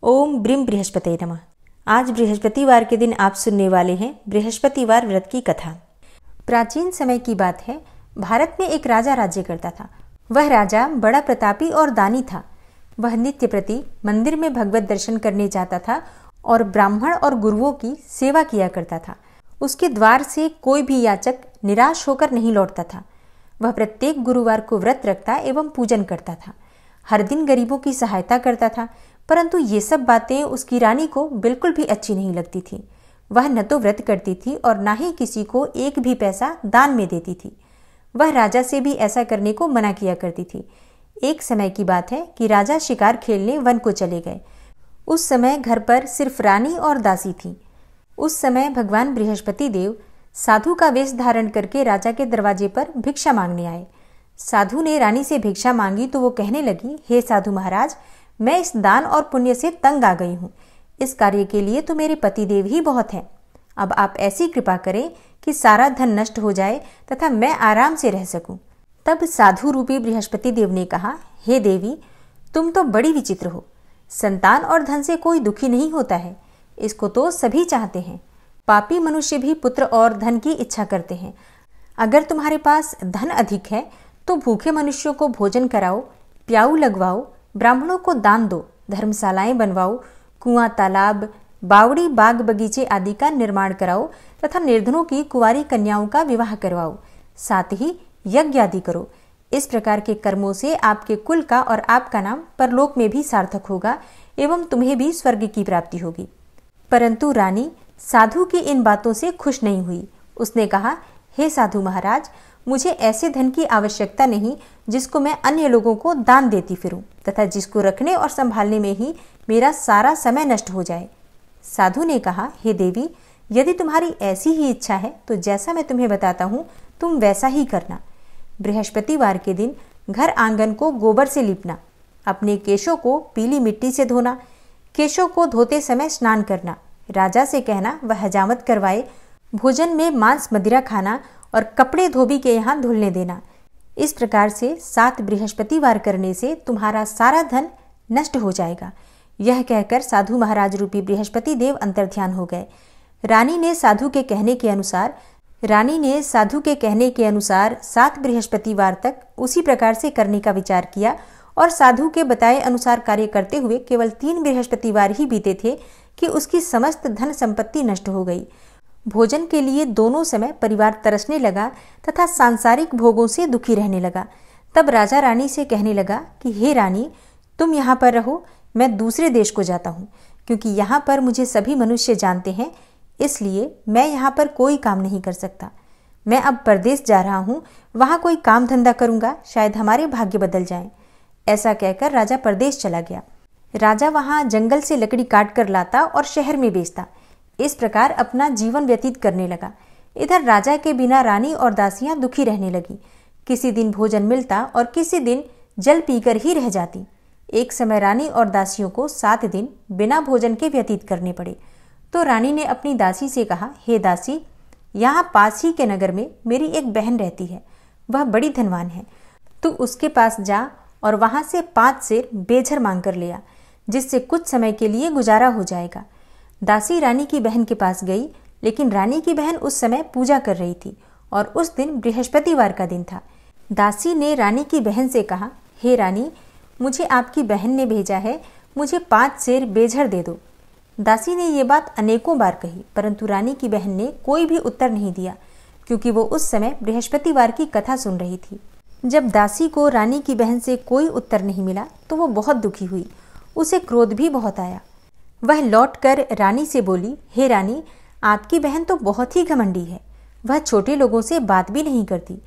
ओम brim बृहस्पते नमः। आज बृहस्पतिवार के दिन आप सुनने वाले हैं बृहस्पतिवार व्रत की कथा। प्राचीन समय की बात है, भारत में एक राजा राज्य करता था। वह राजा बड़ा प्रतापी और दानी था। वह नित्य प्रति मंदिर में भगवत दर्शन करने जाता था और ब्राह्मण और गुरुओं की सेवा किया करता था। उसके द्वार से कोई भी याचक निराश होकर नहीं लौटता था। वह प्रत्येक गुरुवार को व्रत रखता एवं पूजन करता था। हर दिन गरीबों की सहायता करता था, परंतु ये सब बातें उसकी रानी को बिल्कुल भी अच्छी नहीं लगती थी। वह न तो व्रत करती थी और न ही किसी को एक भी पैसा दान में देती थी। वह राजा से भी ऐसा करने को मना किया करती थी। एक समय की बात है कि राजा शिकार खेलने वन को चले गए। उस समय घर पर सिर्फ रानी और दासी थी। उस समय भगवान बृहस्पति देव साधु का वेश धारण करके राजा के दरवाजे पर भिक्षा मांगने आए। साधु ने रानी से भिक्षा मांगी तो वो कहने लगी, हे साधु महाराज, मैं इस दान और पुण्य से तंग आ गई हूँ। इस कार्य के लिए तो मेरे पतिदेव ही बहुत हैं। अब आप ऐसी कृपा करें कि सारा धन नष्ट हो जाए तथा मैं आराम से रह सकूं। तब साधु रूपी बृहस्पति देव ने कहा, हे देवी, तुम तो बड़ी विचित्र हो। संतान और धन से कोई दुखी नहीं होता है, इसको तो सभी चाहते हैं। पापी मनुष्य भी पुत्र और धन की इच्छा करते हैं। अगर तुम्हारे पास धन अधिक है तो भूखे मनुष्यों को भोजन कराओ, प्याऊ लगवाओ, ब्राह्मणों को दान दो, धर्मशालाएं बनवाओ, कुआं, तालाब, बावड़ी, बाग बगीचे आदि का निर्माण कराओ तथा निर्धनों की कुंवारी कन्याओं का विवाह करवाओ। साथ ही यज्ञ आदि करो। इस प्रकार के कर्मों से आपके कुल का और आपका नाम परलोक में भी सार्थक होगा एवं तुम्हें भी स्वर्ग की प्राप्ति होगी। परंतु रानी साधु की इन बातों से खुश नहीं हुई। उसने कहा, हे साधु महाराज, मुझे ऐसे धन की आवश्यकता नहीं जिसको मैं अन्य लोगों को दान देती फिरूं तथा जिसको रखने और संभालने में ही मेरा सारा समय नष्ट हो जाए। साधु ने कहा, हे देवी, यदि तुम्हारी ऐसी ही इच्छा है तो जैसा मैं तुम्हें बताता हूँ तुम वैसा ही करना। बृहस्पतिवार के दिन घर आंगन को गोबर से लीपना, अपने केशों को पीली मिट्टी से धोना, केशों को धोते समय स्नान करना, राजा से कहना वह हजामत करवाए, भोजन में मांस मदिरा खाना और कपड़े धोबी के यहाँ धुलने देना। इस प्रकार से 7 बृहस्पतिवार करने से तुम्हारा सारा धन नष्ट हो जाएगा। यह कहकर साधु महाराज रूपी बृहस्पति देव अंतर्ध्यान हो गए। रानी ने साधु के कहने के अनुसार 7 बृहस्पतिवार तक उसी प्रकार से करने का विचार किया और साधु के बताए अनुसार कार्य करते हुए केवल 3 बृहस्पतिवार ही बीते थे कि उसकी समस्त धन संपत्ति नष्ट हो गई। भोजन के लिए दोनों समय परिवार तरसने लगा तथा सांसारिक भोगों से दुखी रहने लगा। तब राजा रानी से कहने लगा कि हे रानी, तुम यहाँ पर रहो, मैं दूसरे देश को जाता हूँ, क्योंकि यहाँ पर मुझे सभी मनुष्य जानते हैं, इसलिए मैं यहाँ पर कोई काम नहीं कर सकता। मैं अब परदेश जा रहा हूँ, वहाँ कोई काम धंधा करूँगा, शायद हमारे भाग्य बदल जाएं। ऐसा कहकर राजा परदेश चला गया। राजा वहाँ जंगल से लकड़ी काट कर लाता और शहर में बेचता। इस प्रकार अपना जीवन व्यतीत करने लगा। इधर राजा के बिना रानी और दासियां दुखी रहने लगी। किसी दिन भोजन मिलता और किसी दिन जल पीकर ही रह जाती। एक समय रानी और दासियों को 7 दिन बिना भोजन के व्यतीत करने पड़े। तो रानी ने अपनी दासी से कहा, हे दासी, यहाँ पास ही के नगर में मेरी एक बहन रहती है, वह बड़ी धनवान है। तू उसके पास जा और वहां से 5 सेर बेझर मांग कर ले आ, जिससे कुछ समय के लिए गुजारा हो जाएगा। दासी रानी की बहन के पास गई, लेकिन रानी की बहन उस समय पूजा कर रही थी और उस दिन बृहस्पतिवार का दिन था। दासी ने रानी की बहन से कहा, हे रानी, मुझे आपकी बहन ने भेजा है, मुझे 5 सेर बेझर दे दो। दासी ने ये बात अनेकों बार कही, परंतु रानी की बहन ने कोई भी उत्तर नहीं दिया, क्योंकि वो उस समय बृहस्पतिवार की कथा सुन रही थी। जब दासी को रानी की बहन से कोई उत्तर नहीं मिला तो वो बहुत दुखी हुई। उसे क्रोध भी बहुत आया। वह लौटकर रानी से बोली, हे रानी, आपकी बहन तो बहुत ही घमंडी है, वह छोटे लोगों से बात भी नहीं करती।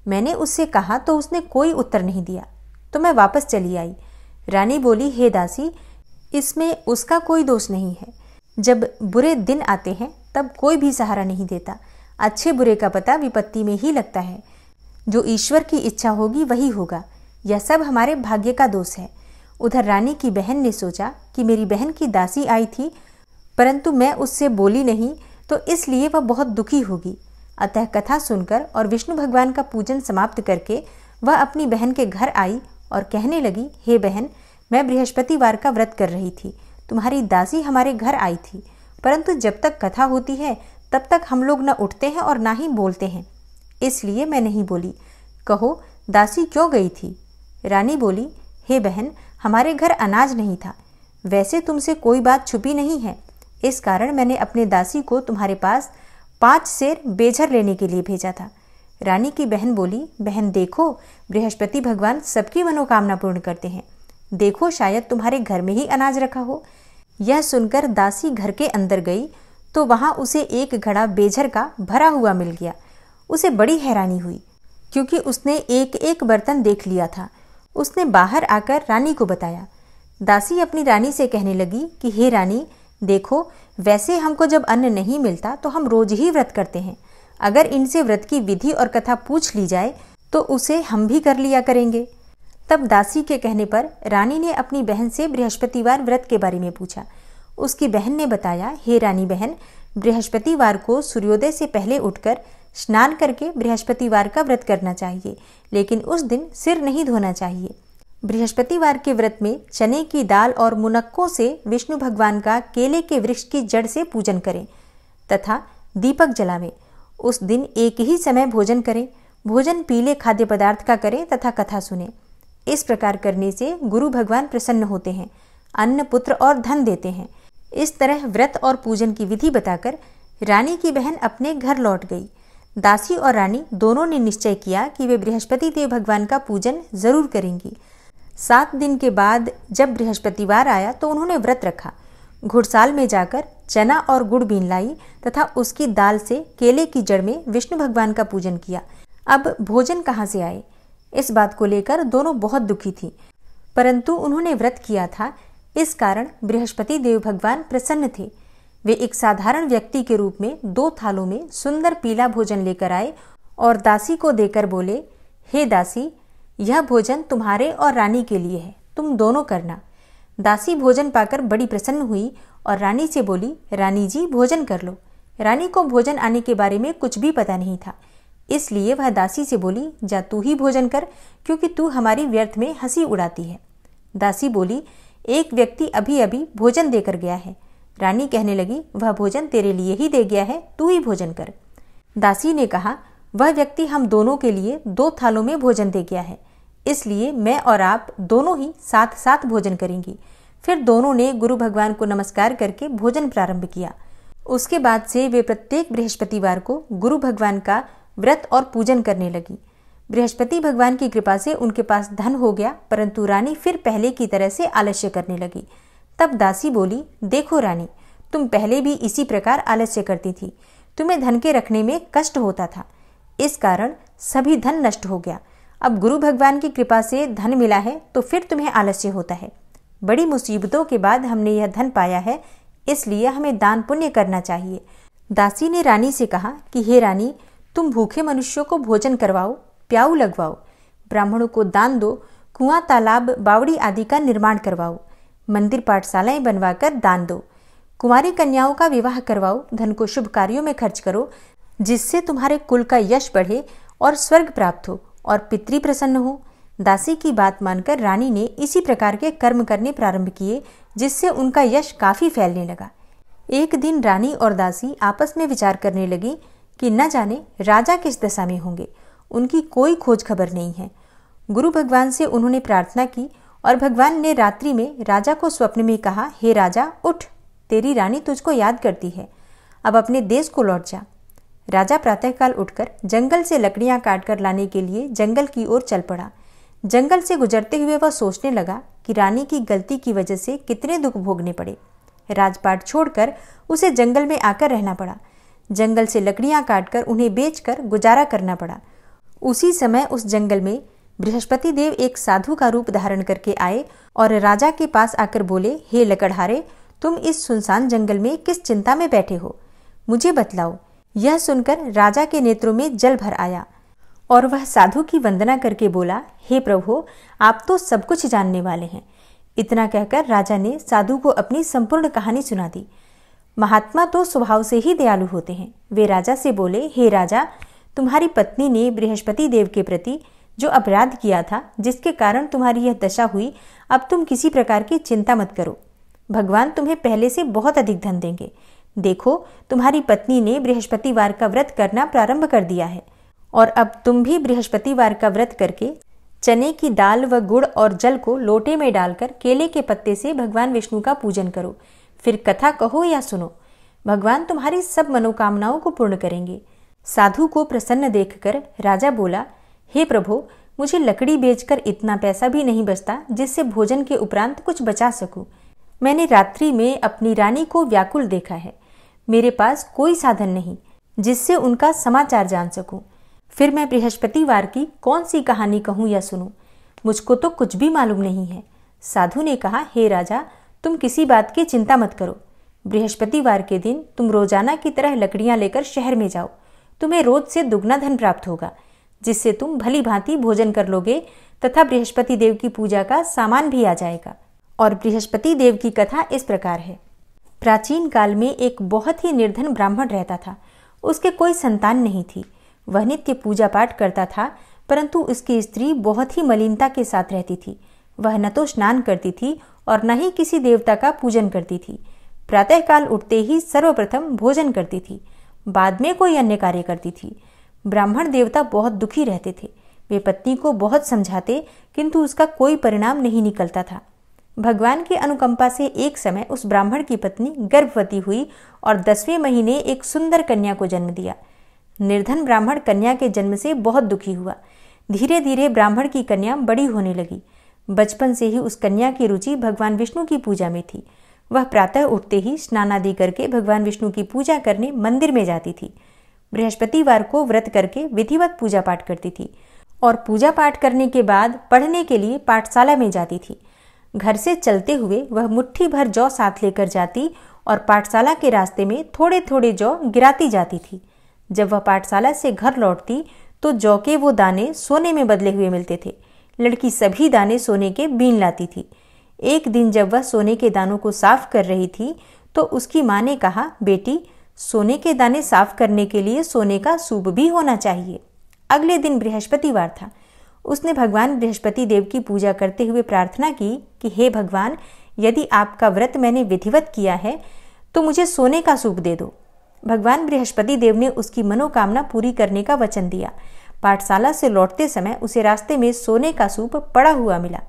मैंने उससे कहा तो उसने कोई उत्तर नहीं दिया, तो मैं वापस चली आई। रानी बोली, हे दासी, इसमें उसका कोई दोष नहीं है। जब बुरे दिन आते हैं तब कोई भी सहारा नहीं देता। अच्छे बुरे का पता विपत्ति में ही लगता है। जो ईश्वर की इच्छा होगी वही होगा। यह सब हमारे भाग्य का दोष है। उधर रानी की बहन ने सोचा कि मेरी बहन की दासी आई थी, परंतु मैं उससे बोली नहीं, तो इसलिए वह बहुत दुखी होगी। अतः कथा सुनकर और विष्णु भगवान का पूजन समाप्त करके वह अपनी बहन के घर आई और कहने लगी, हे बहन, मैं बृहस्पतिवार का व्रत कर रही थी तुम्हारी दासी हमारे घर आई थी, परंतु जब तक कथा होती है तब तक हम लोग न उठते हैं और ना ही बोलते हैं, इसलिए मैं नहीं बोली। कहो दासी क्यों गई थी? रानी बोली, हे बहन, हमारे घर अनाज नहीं था। वैसे तुमसे कोई बात छुपी नहीं है, इस कारण मैंने अपने दासी को तुम्हारे पास 5 सेर बेझर लेने के लिए भेजा था। रानी की बहन बोली, बहन देखो, बृहस्पति भगवान सबकी मनोकामना पूर्ण करते हैं। देखो शायद तुम्हारे घर में ही अनाज रखा हो। यह सुनकर दासी घर के अंदर गई तो वहां उसे एक घड़ा बेझर का भरा हुआ मिल गया। उसे बड़ी हैरानी हुई, क्योंकि उसने एक एक बर्तन देख लिया था। उसने बाहर आकर रानी को बताया। दासी अपनी रानी से कहने लगी कि हे रानी, देखो, वैसे हमको जब अन्न नहीं मिलता तो हम रोज ही व्रत करते हैं। अगर इनसे व्रत की विधि और कथा पूछ ली जाए तो उसे हम भी कर लिया करेंगे। तब दासी के कहने पर रानी ने अपनी बहन से बृहस्पतिवार व्रत के बारे में पूछा। उसकी बहन ने बताया, हे रानी बहन, बृहस्पतिवार को सूर्योदय से पहले उठकर स्नान करके बृहस्पतिवार का व्रत करना चाहिए, लेकिन उस दिन सिर नहीं धोना चाहिए। बृहस्पतिवार के व्रत में चने की दाल और मुनक्कों से विष्णु भगवान का केले के वृक्ष की जड़ से पूजन करें तथा दीपक जलावें। उस दिन एक ही समय भोजन करें। भोजन पीले खाद्य पदार्थ का करें तथा कथा सुने। इस प्रकार करने से गुरु भगवान प्रसन्न होते हैं, अन्न, पुत्र और धन देते हैं। इस तरह व्रत और पूजन की विधि बताकर रानी की बहन अपने घर लौट गई। दासी और रानी दोनों ने निश्चय किया कि वे बृहस्पति देव भगवान का पूजन जरूर करेंगी। 7 दिन के बाद जब बृहस्पतिवार आया तो उन्होंने व्रत रखा। घुड़साल में जाकर चना और गुड़ बीन लाई तथा उसकी दाल से केले की जड़ में विष्णु भगवान का पूजन किया। अब भोजन कहाँ से आए, इस बात को लेकर दोनों बहुत दुखी थी, परंतु उन्होंने व्रत किया था, इस कारण बृहस्पति देव भगवान प्रसन्न थे। वे एक साधारण व्यक्ति के रूप में 2 थालों में सुंदर पीला भोजन लेकर आए और दासी को देकर बोले, हे दासी, यह भोजन तुम्हारे और रानी के लिए है, तुम दोनों करना। दासी भोजन पाकर बड़ी प्रसन्न हुई और रानी से बोली, रानी जी भोजन कर लो। रानी को भोजन आने के बारे में कुछ भी पता नहीं था, इसलिए वह दासी से बोली, जा तू ही भोजन कर, क्योंकि तू हमारी व्यर्थ में हंसी उड़ाती है। दासी बोली, एक व्यक्ति अभी अभी भोजन देकर गया है। रानी कहने लगी, वह भोजन तेरे लिए ही दे गया है, तू ही भोजन कर। दासी ने कहा, वह व्यक्ति हम दोनों के लिए 2 थालों में भोजन दे गया है, इसलिए मैं और आप दोनों ही साथ साथ भोजन करेंगी। फिर दोनों ने गुरु भगवान को नमस्कार करके भोजन प्रारंभ किया। उसके बाद से वे प्रत्येक बृहस्पतिवार को गुरु भगवान का व्रत और पूजन करने लगी। बृहस्पति भगवान की कृपा से उनके पास धन हो गया, परंतु रानी फिर पहले की तरह से आलस्य करने लगी। तब दासी बोली, देखो रानी, तुम पहले भी इसी प्रकार आलस्य करती थी, तुम्हें धन के रखने में कष्ट होता था, इस कारण सभी धन नष्ट हो गया। अब गुरु भगवान की कृपा से धन मिला है तो फिर तुम्हें आलस्य होता है। बड़ी मुसीबतों के बाद हमने यह धन पाया है, इसलिए हमें दान पुण्य करना चाहिए। दासी ने रानी से कहा कि हे रानी, तुम भूखे मनुष्यों को भोजन करवाओ, प्याऊ लगवाओ, ब्राह्मणों को दान दो, कुआं, तालाब, बावड़ी आदि का निर्माण करवाओ, मंदिर पाठशालाएं बनवाकर दान दो, कुंवारी कन्याओं का विवाह करवाओ, धन को शुभ कार्यों में खर्च करो, जिससे तुम्हारे कुल का यश बढ़े और स्वर्ग प्राप्त हो और पितृ प्रसन्न हो। दासी की बात मानकर रानी ने इसी प्रकार के कर्म करने प्रारंभ किए, जिससे उनका यश काफी फैलने लगा। एक दिन रानी और दासी आपस में विचार करने लगी कि न जाने राजा किस दशा में होंगे, उनकी कोई खोज खबर नहीं है। गुरु भगवान से उन्होंने प्रार्थना की और भगवान ने रात्रि में राजा को स्वप्न में कहा, हे राजा, उठ, तेरी रानी तुझको याद करती है, अब अपने देश को लौट जा। राजा प्रातःकाल उठकर जंगल से लकड़ियां काटकर लाने के लिए जंगल की ओर चल पड़ा। जंगल से गुजरते हुए वह सोचने लगा कि रानी की गलती की वजह से कितने दुख भोगने पड़े। राजपाट छोड़कर उसे जंगल में आकर रहना पड़ा। जंगल से लकड़ियां काटकर उन्हें बेचकर गुजारा करना पड़ा। उसी समय उस जंगल में बृहस्पति देव एक साधु का रूप धारण करके आए और राजा के पास आकर बोले, हे लकड़हारे, तुम इस सुनसान जंगल में किस चिंता में बैठे हो, मुझे बतलाओ। यह सुनकर राजा के नेत्रों में जल भर आया और वह साधु की वंदना करके बोला, हे प्रभु, आप तो सब कुछ जानने वाले हैं। इतना कहकर राजा ने साधु को अपनी संपूर्ण कहानी सुना दी। महात्मा तो स्वभाव से ही दयालु होते हैं। वे राजा से बोले, हे राजा, तुम्हारी पत्नी ने बृहस्पति देव के प्रति जो अपराध किया था, जिसके कारण तुम्हारी यह दशा हुई, अब तुम किसी प्रकार की चिंता मत करो। भगवान तुम्हें पहले से बहुत अधिक धन देंगे। देखो, तुम्हारी पत्नी ने बृहस्पतिवार का व्रत करना प्रारंभ कर दिया है और अब तुम भी बृहस्पतिवार का व्रत करके चने की दाल व गुड़ और जल को लोटे में डालकर केले के पत्ते से भगवान विष्णु का पूजन करो। फिर कथा कहो या सुनो। भगवान तुम्हारी सब मनोकामनाओं को पूर्ण करेंगे। साधु को प्रसन्न देखकर राजा बोला, हे प्रभु, मुझे लकड़ी बेचकर इतना पैसा भी नहीं बचता जिससे भोजन के उपरांत कुछ बचा सकूं। मैंने रात्रि में अपनी रानी को व्याकुल देखा है। मेरे पास कोई साधन नहीं जिससे उनका समाचार जान सकूं। फिर मैं बृहस्पतिवार की कौन सी कहानी कहूं या सुनूं? मुझको तो कुछ भी मालूम नहीं है। साधु ने कहा, हे राजा, तुम किसी बात की चिंता मत करो। बृहस्पतिवार के दिन तुम रोजाना की तरह लकड़ियां लेकर शहर में जाओ। तुम्हें रोज से दुगना धन प्राप्त होगा, जिससे तुम भली भांति भोजन कर लोगे तथा बृहस्पति देव की पूजा का सामान भी आ जाएगा। और बृहस्पति देव की कथा इस प्रकार है। प्राचीन काल में एक बहुत ही निर्धन ब्राह्मण रहता था। उसके कोई संतान नहीं थी। वह नित्य पूजा पाठ करता था, परंतु उसकी स्त्री बहुत ही मलिनता के साथ रहती थी। वह न तो स्नान करती थी और न ही किसी देवता का पूजन करती थी। प्रातःकाल उठते ही सर्वप्रथम भोजन करती थी, बाद में कोई अन्य कार्य करती थी। ब्राह्मण देवता बहुत दुखी रहते थे। वे पत्नी को बहुत समझाते, किंतु उसका कोई परिणाम नहीं निकलता था। भगवान की अनुकंपा से एक समय उस ब्राह्मण की पत्नी गर्भवती हुई और 10वें महीने एक सुंदर कन्या को जन्म दिया। निर्धन ब्राह्मण कन्या के जन्म से बहुत दुखी हुआ। धीरे धीरे ब्राह्मण की कन्या बड़ी होने लगी। बचपन से ही उस कन्या की रुचि भगवान विष्णु की पूजा में थी। वह प्रातः उठते ही स्नान आदि करके भगवान विष्णु की पूजा करने मंदिर में जाती थी। बृहस्पतिवार को व्रत करके विधिवत पूजा पाठ करती थी और पूजा पाठ करने के बाद पढ़ने के लिए पाठशाला में जाती थी। घर से चलते हुए वह मुट्ठी भर जौ साथ लेकर जाती और पाठशाला के रास्ते में थोड़े थोड़े जौ गिराती जाती थी। जब वह पाठशाला से घर लौटती तो जौ के वो दाने सोने में बदले हुए मिलते थे। लड़की सभी दाने सोने के बीन लाती थी। एक दिन जब वह सोने के दानों को साफ कर रही थी तो उसकी माँ ने कहा, बेटी, सोने के दाने साफ करने के लिए सोने का सूप भी होना चाहिए। अगले दिन बृहस्पतिवार था। उसने भगवान बृहस्पति देव की पूजा करते हुए प्रार्थना की कि हे भगवान, यदि आपका व्रत मैंने विधिवत किया है तो मुझे सोने का सूप दे दो। भगवान बृहस्पति देव ने उसकी मनोकामना पूरी करने का वचन दिया। पाठशाला से लौटते समय उसे रास्ते में सोने का सूप पड़ा हुआ मिला।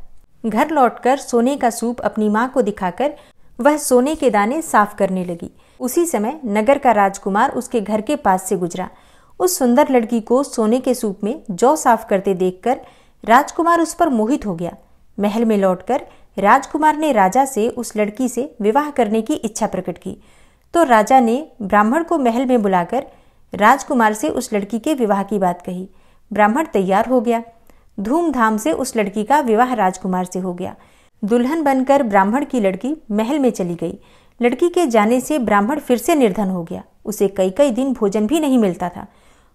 घर लौटकर सोने का सूप अपनी माँ को दिखाकर वह सोने के दाने साफ करने लगी। उसी समय नगर का राजकुमार उसके घर के पास से गुजरा। उस सुंदर लड़की को सोने के सूप में जौ साफ करते देखकर राजकुमार उस पर मोहित हो गया। महल में लौटकर राजकुमार ने राजा से उस लड़की से विवाह करने की इच्छा प्रकट की। तो राजा ने ब्राह्मण को महल में बुलाकर राजकुमार से उस लड़की के विवाह की बात कही। ब्राह्मण तैयार हो गया। धूमधाम से उस लड़की का विवाह राजकुमार से हो गया। दुल्हन बनकर ब्राह्मण की लड़की महल में चली गई। लड़की के जाने से ब्राह्मण फिर से निर्धन हो गया। उसे कई कई दिन भोजन भी नहीं मिलता था।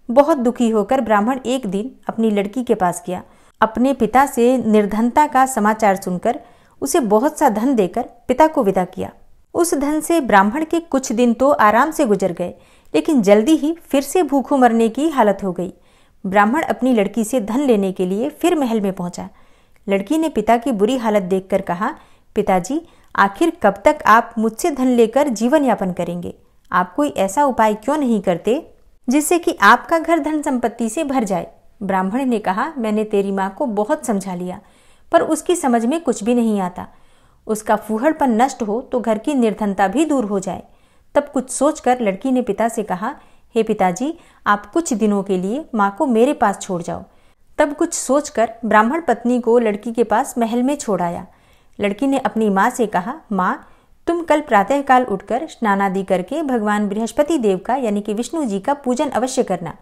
बहुत दुखी होकर ब्राह्मण एक दिन अपनी लड़की के पास गया। अपने पिता से निर्धनता का समाचार सुनकर उसे बहुत सा धन देकर पिता को विदा किया। उस धन से ब्राह्मण के कुछ दिन तो आराम से गुजर गए, लेकिन जल्दी ही फिर से भूखों मरने की हालत हो गई। ब्राह्मण अपनी लड़की से धन लेने के लिए फिर महल में पहुंचा। लड़की ने पिता की बुरी हालत देखकर कहा, पिताजी, आखिर कब तक आप मुझसे धन लेकर जीवन यापन करेंगे? आप कोई ऐसा उपाय क्यों नहीं करते जिससे कि आपका घर धन संपत्ति से भर जाए? ब्राह्मण ने कहा, मैंने तेरी माँ को बहुत समझा लिया, पर उसकी समझ में कुछ भी नहीं आता। उसका फूहड़पन नष्ट हो तो घर की निर्धनता भी दूर हो जाए। तब कुछ सोचकर लड़की ने पिता से कहा, हे पिताजी, आप कुछ दिनों के लिए माँ को मेरे पास छोड़ जाओ। तब कुछ सोचकर ब्राह्मण पत्नी को लड़की के पास महल में छोड़ आया। लड़की ने अपनी माँ से कहा, माँ, तुम कल प्रातःकाल उठकर स्नान आदि करके भगवान बृहस्पति देव का यानी कि विष्णु जी का पूजन अवश्य करना।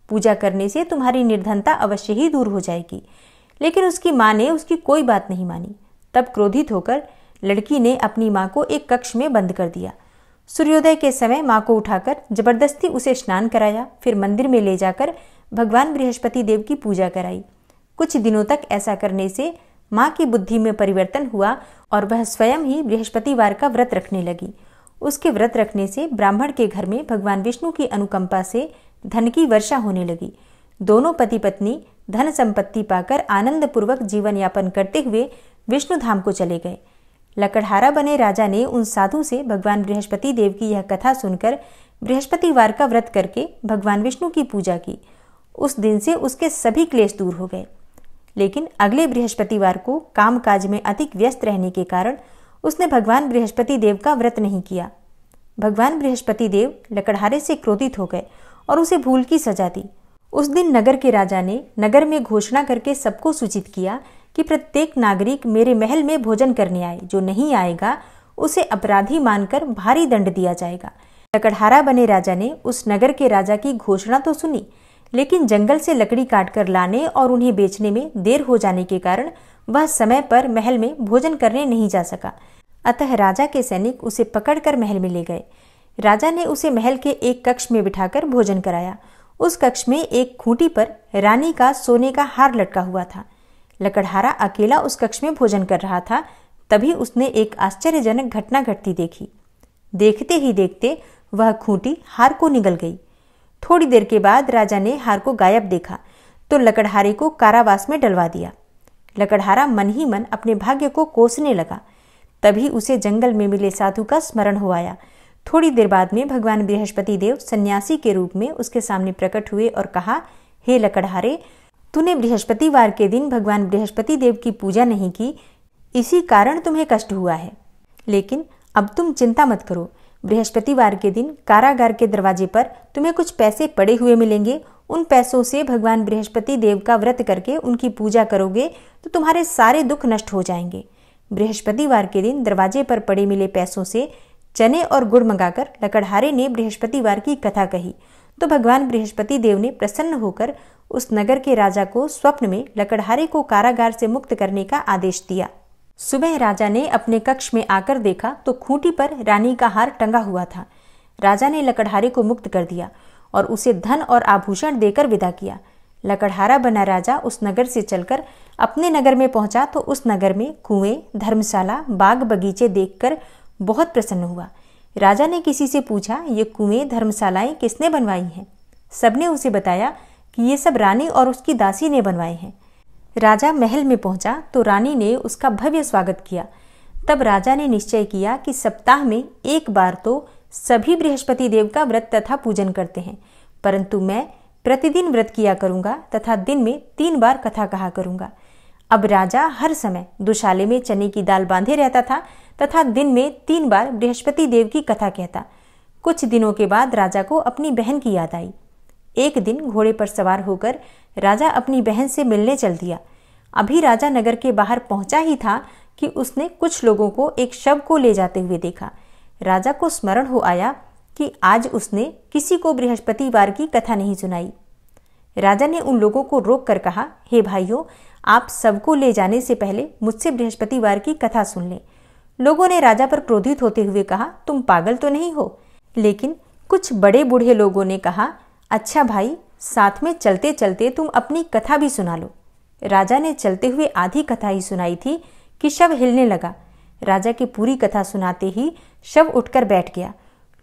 पूजा करने से तुम्हारी निर्धनता अवश्य ही दूर हो जाएगी। लेकिन उसकी माँ ने उसकी कोई बात नहीं मानी। तब क्रोधित होकर लड़की ने अपनी माँ को एक कक्ष में बंद कर दिया। सूर्योदय के समय माँ को उठाकर जबरदस्ती उसे स्नान कराया, फिर मंदिर में ले जाकर भगवान बृहस्पति देव की पूजा कराई। कुछ दिनों तक ऐसा करने से माँ की बुद्धि में परिवर्तन हुआ और वह स्वयं ही बृहस्पतिवार का व्रत रखने लगी। उसके व्रत रखने से ब्राह्मण के घर में भगवान विष्णु की अनुकंपा से धन की वर्षा होने लगी। दोनों पति पत्नी धन संपत्ति पाकर आनंद पूर्वक जीवन यापन करते हुए विष्णु धाम को चले गए। लकड़हारा बने राजा ने उन साधु से भगवान बृहस्पति देव की यह कथा सुनकर बृहस्पतिवार का व्रत करके भगवान विष्णु की पूजा की। उस दिन से उसके सभी क्लेश दूर हो गए। लेकिन अगले बृहस्पतिवार को कामकाज में अधिक व्यस्त रहने के कारण उसने भगवान बृहस्पति देव का व्रत नहीं किया। भगवान बृहस्पति देव लकड़हारे से क्रोधित हो गए और उसे भूल की सजा दी। उस दिन नगर के राजा ने नगर में घोषणा करके सबको सूचित किया कि प्रत्येक नागरिक मेरे महल में भोजन करने आए, जो नहीं आएगा उसे अपराधी मानकर भारी दंड दिया जाएगा। लकड़हारा बने राजा ने उस नगर के राजा की घोषणा तो सुनी, लेकिन जंगल से लकड़ी काटकर लाने और उन्हें बेचने में देर हो जाने के कारण वह समय पर महल में भोजन करने नहीं जा सका। अतः राजा के सैनिक उसे पकड़कर महल में ले गए। राजा ने उसे महल के एक कक्ष में बिठाकर भोजन कराया। उस कक्ष में एक खूंटी पर रानी का सोने का हार लटका हुआ था। लकड़हारा अकेला उस कक्ष में भोजन कर रहा था। तभी उसने एक आश्चर्यजनक घटना घटती देखी। देखते ही देखते वह खूंटी हार को निगल गई। थोड़ी देर के बाद राजा ने हार को गायब देखा तो लकड़हारे को कारावास में डलवा दिया। लकड़हारा मन ही मन अपने भाग्य को कोसने लगा। तभी उसे जंगल में मिले साधु का स्मरण हो आया। थोड़ी देर बाद में भगवान बृहस्पति देव सन्यासी के रूप में उसके सामने प्रकट हुए और कहा, हे लकड़हारे, तूने बृहस्पतिवार के दिन भगवान बृहस्पति देव की पूजा नहीं की, इसी कारण तुम्हें कष्ट हुआ है। लेकिन अब तुम चिंता मत करो। बृहस्पतिवार के दिन कारागार के दरवाजे पर तुम्हें कुछ पैसे पड़े हुए मिलेंगे। उन पैसों से भगवान बृहस्पति देव का व्रत करके उनकी पूजा करोगे तो तुम्हारे सारे दुख नष्ट हो जाएंगे। बृहस्पतिवार के दिन दरवाजे पर पड़े मिले पैसों से चने और गुड़ मंगाकर लकड़हारे ने बृहस्पतिवार की कथा कही तो भगवान बृहस्पति देव ने प्रसन्न होकर उस नगर के राजा को स्वप्न में लकड़हारे को कारागार से मुक्त करने का आदेश दिया। सुबह राजा ने अपने कक्ष में आकर देखा तो खूंटी पर रानी का हार टंगा हुआ था। राजा ने लकड़हारे को मुक्त कर दिया और उसे धन और आभूषण देकर विदा किया। लकड़हारा बना राजा उस नगर से चलकर अपने नगर में पहुंचा तो उस नगर में कुएं, धर्मशाला, बाग बगीचे देखकर बहुत प्रसन्न हुआ। राजा ने किसी से पूछा, ये कुएं, धर्मशालाएं किसने बनवाई हैं? सबने उसे बताया कि ये सब रानी और उसकी दासी ने बनवाए हैं। राजा महल में पहुंचा तो रानी ने उसका भव्य स्वागत किया। तब राजा ने निश्चय किया कि सप्ताह में एक बार तो सभी बृहस्पति देव का व्रत तथा पूजन करते हैं, परंतु मैं प्रतिदिन व्रत किया करूंगा तथा दिन में 3 बार कथा कहा करूंगा। अब राजा हर समय दुशाले में चने की दाल बांधे रहता था तथा दिन में 3 बार बृहस्पति देव की कथा कहता। कुछ दिनों के बाद राजा को अपनी बहन की याद आई। एक दिन घोड़े पर सवार होकर राजा अपनी बहन से मिलने चल दिया। अभी राजा नगर के बाहर पहुंचा ही था कि उसने कुछ लोगों को एक शव को ले जाते हुए देखा। राजा को स्मरण हो आया कि आज उसने किसी को बृहस्पतिवार की कथा नहीं सुनाई। राजा ने उन लोगों को रोक कर कहा, हे भाइयों, आप सबको ले जाने से पहले मुझसे बृहस्पतिवार की कथा सुन लें। लोगों ने राजा पर क्रोधित होते हुए कहा, तुम पागल तो नहीं हो? लेकिन कुछ बड़े बूढ़े लोगों ने कहा, अच्छा भाई, साथ में चलते चलते तुम अपनी कथा भी सुना लो। राजा ने चलते हुए आधी कथा ही सुनाई थी कि शव हिलने लगा। राजा की पूरी कथा सुनाते ही शव उठकर बैठ गया।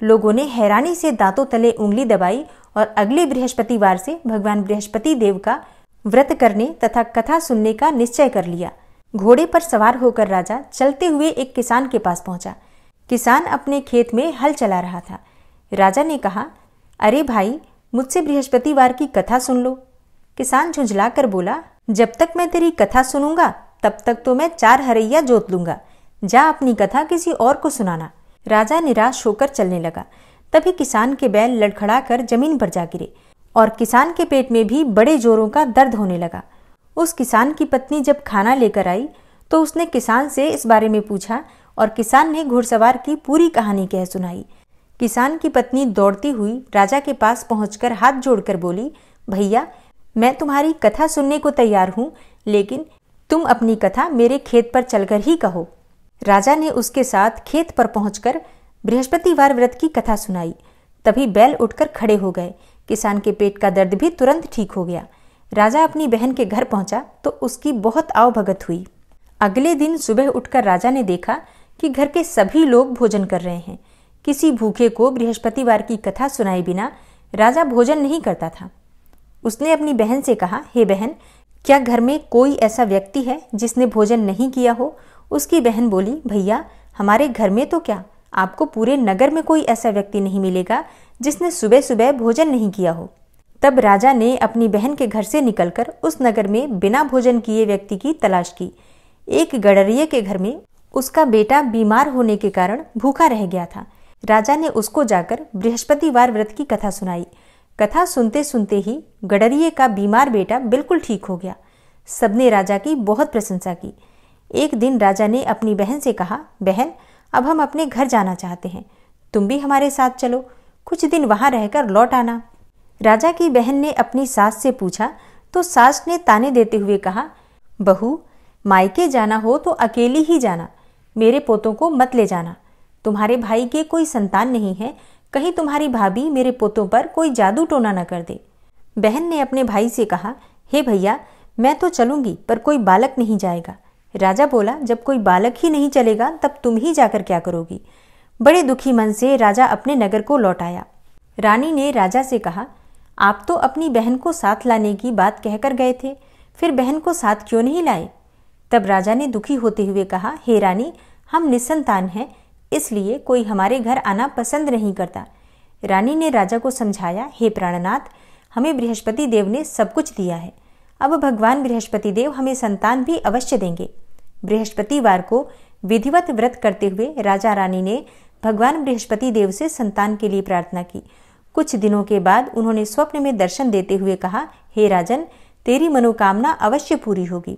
लोगों ने हैरानी से दांतों तले उंगली दबाई और अगले बृहस्पतिवार से भगवान बृहस्पति देव का व्रत करने तथा कथा सुनने का निश्चय कर लिया। घोड़े पर सवार होकर राजा चलते हुए एक किसान के पास पहुंचा। किसान अपने खेत में हल चला रहा था। राजा ने कहा, अरे भाई, मुझसे बृहस्पतिवार की कथा सुन लो। किसान झुंझला कर बोला, जब तक मैं तेरी कथा सुनूंगा तब तक तो मैं 4 हरैया जोत लूंगा। जा अपनी कथा किसी और को सुनाना। राजा निराश होकर चलने लगा। तभी किसान के बैल लड़खड़ा कर जमीन पर जा गिरे और किसान के पेट में भी बड़े जोरों का दर्द होने लगा। उस किसान की पत्नी जब खाना लेकर आई तो उसने किसान से इस बारे में पूछा और किसान ने घुड़सवार की पूरी कहानी कह सुनाई। किसान की पत्नी दौड़ती हुई राजा के पास पहुंचकर हाथ जोड़कर बोली, भैया, मैं तुम्हारी कथा सुनने को तैयार हूं, लेकिन तुम अपनी कथा मेरे खेत पर चलकर ही कहो। राजा ने उसके साथ खेत पर पहुंचकर बृहस्पतिवार व्रत की कथा सुनाई। तभी बैल उठकर खड़े हो गए। किसान के पेट का दर्द भी तुरंत ठीक हो गया। राजा अपनी बहन के घर पहुंचा तो उसकी बहुत आवभगत हुई। अगले दिन सुबह उठकर राजा ने देखा कि घर के सभी लोग भोजन कर रहे हैं। किसी भूखे को बृहस्पतिवार की कथा सुनाए बिना राजा भोजन नहीं करता था। उसने अपनी बहन से कहा, हे बहन, क्या घर में कोई ऐसा व्यक्ति है जिसने भोजन नहीं किया हो? उसकी बहन बोली, भैया हमारे घर में तो क्या, आपको पूरे नगर में कोई ऐसा व्यक्ति नहीं मिलेगा जिसने सुबह सुबह भोजन नहीं किया हो। तब राजा ने अपनी बहन के घर से निकलकर उस नगर में बिना भोजन किए व्यक्ति की तलाश की। एक गडरिये के घर में उसका बेटा बीमार होने के कारण भूखा रह गया था। राजा ने उसको जाकर बृहस्पतिवार व्रत की कथा सुनाई। कथा सुनते सुनते ही गडरिये का बीमार बेटा बिल्कुल ठीक हो गया। सबने राजा की बहुत प्रशंसा की। एक दिन राजा ने अपनी बहन से कहा, बहन अब हम अपने घर जाना चाहते हैं, तुम भी हमारे साथ चलो, कुछ दिन वहां रहकर लौट आना। राजा की बहन ने अपनी सास से पूछा तो सास ने ताने देते हुए कहा, बहू मायके जाना हो तो अकेली ही जाना, मेरे पोतों को मत ले जाना। तुम्हारे भाई के कोई संतान नहीं है, कहीं तुम्हारी भाभी मेरे पोतों पर कोई जादू टोना न कर दे। बहन ने अपने भाई से कहा, हे भैया मैं तो चलूंगी पर कोई बालक नहीं जाएगा। राजा बोला, जब कोई बालक ही नहीं चलेगा तब तुम ही जाकर क्या करोगी। बड़े दुखी मन से राजा अपने नगर को लौट आया। रानी ने राजा से कहा, आप तो अपनी बहन को साथ लाने की बात कहकर गए थे, फिर बहन को साथ क्यों नहीं लाए। तब राजा ने दुखी होते हुए कहा, हे रानी हम निसंतान हैं, इसलिए कोई हमारे घर आना पसंद नहीं करता। रानी ने राजा को समझाया, हे प्राणनाथ हमें बृहस्पति देव ने सब कुछ दिया है, अब भगवान बृहस्पति देव हमें संतान भी अवश्य देंगे। बृहस्पतिवार को विधिवत व्रत करते हुए राजा रानी ने भगवान बृहस्पति देव से संतान के लिए प्रार्थना की। कुछ दिनों के बाद उन्होंने स्वप्न में दर्शन देते हुए कहा, हे राजन तेरी मनोकामना अवश्य पूरी होगी।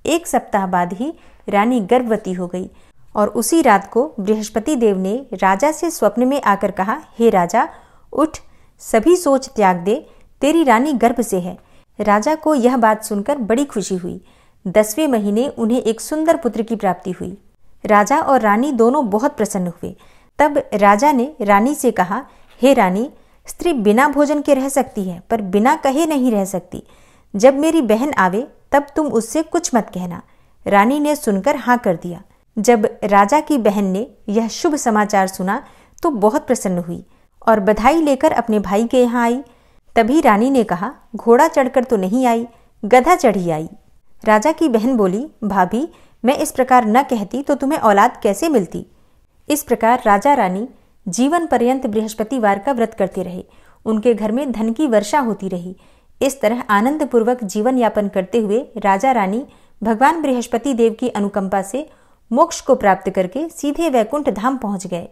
एक सप्ताह बाद ही रानी गर्भवती हो गई और उसी रात को बृहस्पति देव ने राजा से स्वप्न में आकर कहा, हे राजा उठ, सभी सोच त्याग दे, तेरी रानी गर्भ से है। राजा को यह बात सुनकर बड़ी खुशी हुई। 10वें महीने उन्हें एक सुंदर पुत्र की प्राप्ति हुई। राजा और रानी दोनों बहुत प्रसन्न हुए। तब राजा ने रानी से कहा, हे रानी स्त्री बिना भोजन के रह सकती है पर बिना कहे नहीं रह सकती। जब मेरी बहन आवे तब तुम उससे कुछ मत कहना। रानी ने सुनकर हाँ कर दिया। जब राजा की बहन ने यह शुभ समाचार सुना तो बहुत प्रसन्न हुई और बधाई लेकर अपने भाई के यहाँ आई। तभी रानी ने कहा, घोड़ा चढ़कर तो नहीं आई, गधा चढ़ी आई। राजा की बहन बोली, भाभी मैं इस प्रकार न कहती तो तुम्हें औलाद कैसे मिलती। इस प्रकार राजा रानी जीवन पर्यंत बृहस्पतिवार का व्रत करते रहे। उनके घर में धन की वर्षा होती रही। इस तरह आनंद पूर्वक जीवन यापन करते हुए राजा रानी भगवान बृहस्पति देव की अनुकंपा से मोक्ष को प्राप्त करके सीधे वैकुंठ धाम पहुंच गए।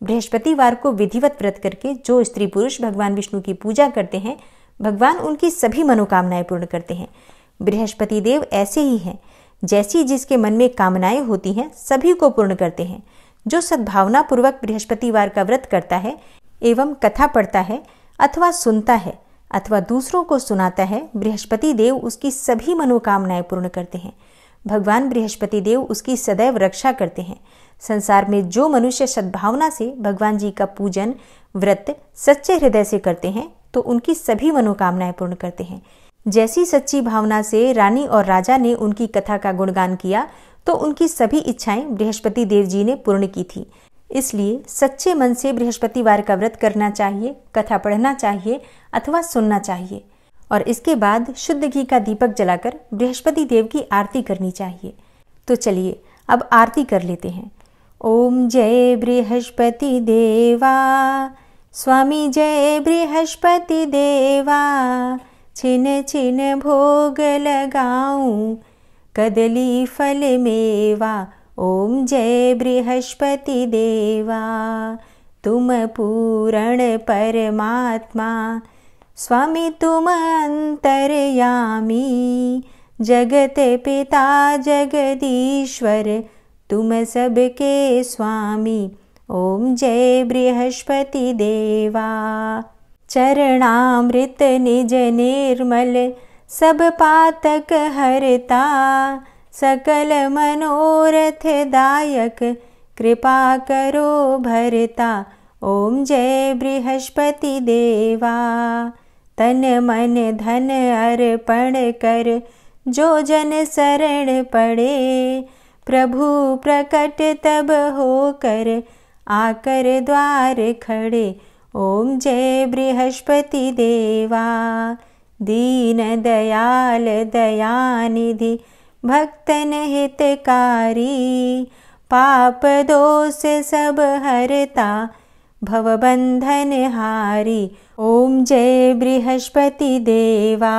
बृहस्पतिवार को विधिवत व्रत करके जो स्त्री पुरुष भगवान विष्णु की पूजा करते हैं, भगवान उनकी सभी मनोकामनाएं पूर्ण करते हैं। बृहस्पति देव ऐसे ही हैं, जैसी जिसके मन में कामनाएं होती हैं सभी को पूर्ण करते हैं। जो सद्भावना पूर्वक बृहस्पतिवार का व्रत करता है एवं कथा पढ़ता है अथवा सुनता है अथवा दूसरों को सुनाता है, बृहस्पति देव उसकी सभी मनोकामनाएं पूर्ण करते हैं। भगवान बृहस्पति देव उसकी सदैव रक्षा करते हैं। संसार में जो मनुष्य सद्भावना से भगवान जी का पूजन व्रत सच्चे हृदय से करते हैं तो उनकी सभी मनोकामनाएं पूर्ण करते हैं। जैसी सच्ची भावना से रानी और राजा ने उनकी कथा का गुणगान किया तो उनकी सभी इच्छाएं बृहस्पति देव जी ने पूर्ण की थी। इसलिए सच्चे मन से बृहस्पतिवार का व्रत करना चाहिए, कथा पढ़ना चाहिए अथवा सुनना चाहिए और इसके बाद शुद्ध घी का दीपक जलाकर बृहस्पति देव की आरती करनी चाहिए। तो चलिए अब आरती कर लेते हैं। ओम जय बृहस्पति देवा, स्वामी जय बृहस्पति देवा, छिन छिन भोग लगाऊं कदली फल मेवा। ओम जय बृहस्पति देवा, तुम पूर्ण परमात्मा, स्वामी तुम अंतर्यामी, जगत पिता जगदीश्वर, तुम सबके स्वामी। ओम जय बृहस्पति देवा, चरणामृत निज निर्मल, सब पातक हरता, सकल मनोरथ दायक, कृपा करो भरता। ओम जय बृहस्पति देवा, तन मन धन अर्पण कर, जो जन शरण पड़े, प्रभु प्रकट तब होकर, आकर द्वार खड़े। ओम जय बृहस्पति देवा, दीन दयाल दयानिधि, भक्तन हितकारी, पाप दोष सब हरता, भवबंधन हारी। ओम जय बृहस्पति देवा,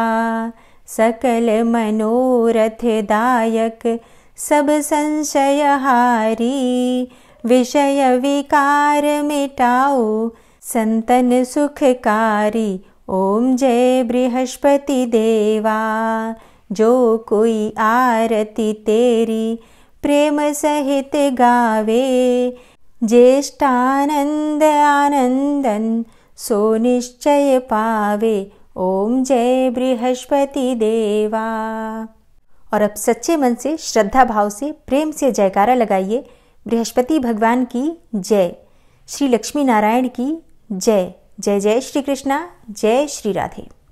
सकल मनोरथ दायक, सब संशय हारी। विषय विकार मिटाओ, संतन सुखकारी। ओम जय बृहस्पति देवा, जो कोई आरती तेरी प्रेम सहित गावे, ज्येष्ठानंद आनंदन सो निश्चय पावे। ओम जय बृहस्पति देवा। और अब सच्चे मन से, श्रद्धा भाव से, प्रेम से जयकारा लगाइए। बृहस्पति भगवान की जय, श्री लक्ष्मी नारायण की जय। जय जय श्री कृष्णा, जय श्री राधे।